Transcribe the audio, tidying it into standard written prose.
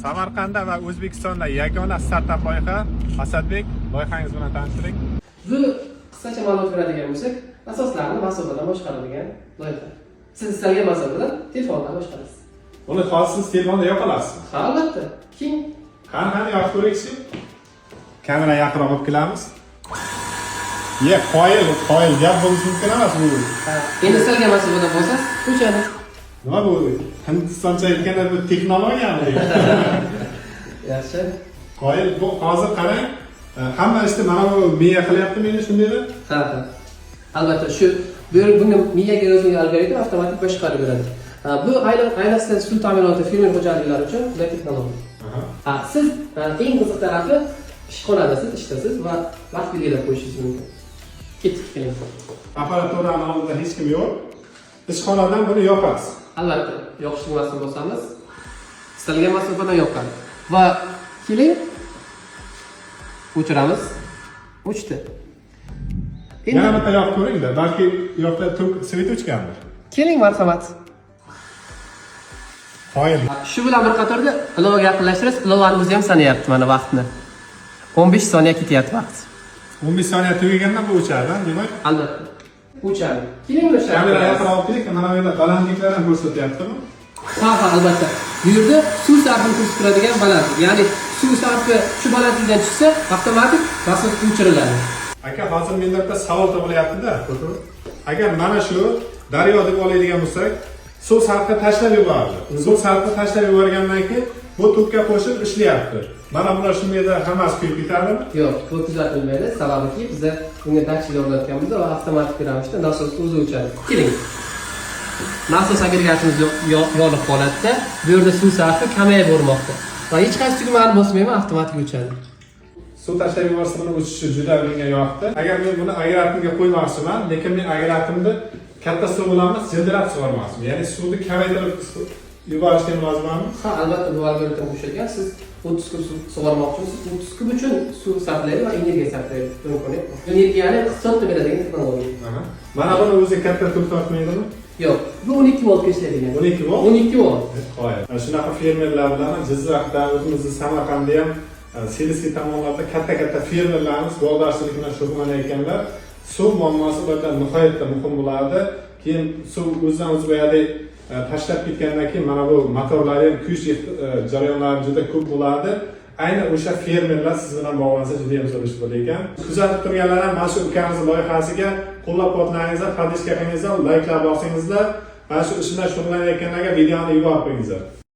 Samarqandda va O'zbekistonda yagona startap loyiha. Asadbek, loyihangiz bilan tanishtiring. Bu qisqacha ma'lumot beradigan bo'lsak, asoslarini masofadan boshqaradigan loyiha. Siz istalgan masofadan telefondan boshqarasiz. Uni hozir siz telefonda yoqa olasiz. Ha, albatta. Keyin Qani yoqib ko'raylik-chi. Kamera yaqinroq olib kelamiz. Qoyil gap bo'lishi mumkin emas bu. ha, endi istalgan masofadan bo'lsangiz, o'chadi. Nima bu? Hindistoncha aytganda bu texnologiyami? Yaxshi. Qoyil bu hozir qarang, hamma ishni mana bu miya qilyapti meni shunday deb. Ha. Albatta shu buni miyaga o'zini algoritm avtomatik boshqarib beradi. Bu ayniqsa suv ta'minoti fermer xo'jaliklari uchun juda texnologiya. Ha, siz eng qiziq tarafi ishxonadasiz, ishdasiz va vaqt belgilab qo'yishingiz mumkin. Ketib keling. Apparaturani oldida hech kim yo'q. Ishxonadan buni yopasiz. Albatta, yoqishni mas'ul bo'lsangiz, istalgan masofadan yoqadi. Va keling o'chiramiz. O'chdi. Yana bitta yoqib ko'ring-da, balki yoqda tok svet o'chgandir. Keling marhamat. Qoyil. Shu bilan bir qatorda ilovaga yaqinlashtirasiz. Ilovani o'zi ham sanayapti mana vaqtni. 15 soniya ketyapti vaqt. 15 soniya tugagandan bu o'chadi, demak. Albatta. O'chadi. Keling buni Kamera yaqinroq keling, mana bu yerda balandliklar ham ko'rsatyaptimi? Ha, albatta. Bu yerda suv sarfini ko'rsatadigan balandlik. Ya'ni suv sarfi shu balandlikdan tushsa, avtomatik masofa o'chiriladi. Aka, hozir menda bitta savol tug'ilyapti-da. Agar mana shu daryo deb oladigan bo'lsak, suv sarfini tashlab yubordi. Suv sarfini tashlab yuborgandan keyin bu tokka qo'shib ishlayapti. Mana bular shu yerda hammasi kuyib ketadimi? Yo'q, bu kuzatilmaydi. Sababiki biz bunga dachlik o'rnatganmiz va avtomatik ravishda nasos o'zi o'chadi. Keling. Nasos agregatimiz yonib holatda, bu yerda suv sarfi kamayib bormoqda. Va hech qaysi tugmani bosmayman, avtomatik o'chadi. Suv tashlab yuborsa buni o'chishi juda menga yoqdi. Agar men buni agregatimga qo'ymoqchiman, lekin men agregatimni katta suv bilan jildirab sug'ormoqchiman. Ya'ni suvni kamaytirib yuborishga lozimmi? Ha, albatta bu algoritm qo'shilgan. Siz 30 kub suv sug'ormoqchisiz, 30 kub uchun suv sarflaydi va energiya sarflaydi. Mumkin. Energiyani hisobda beradigan texnologiya. Mana buni o'zi katta tok tortmaydimi? Yo'q, bu 12 voltga ishlaydigan. 12 volt? 12 volt. Qo'ying. Shunaqa fermerlar bilan Jizzaxda, o'zimizning Samarqandda ham Seliskiy tomonlarda katta fermerlarimiz bog'dorchilik bilan shug'ullanayotganlar. Suv muammosi ularga nihoyatda muhim bo'ladi. Keyin suv o'zidan o'zi bo'yadi tashlab ketgandan keyin mana bu motorlar ham kuyish jarayonlari juda ko'p bo'ladi. Ayni o'sha fermerlar siz bilan bog'lansa juda ham zo'r ish bo'lar ekan. Kuzatib turganlar ham mana shu ukamiz loyihasiga qo'llab-quvvatlangizlar, podpishka qilingizlar, layklar bosingizlar. Mana shu ish bilan shug'ullanayotganlarga videoni yuborib qo'yingizlar.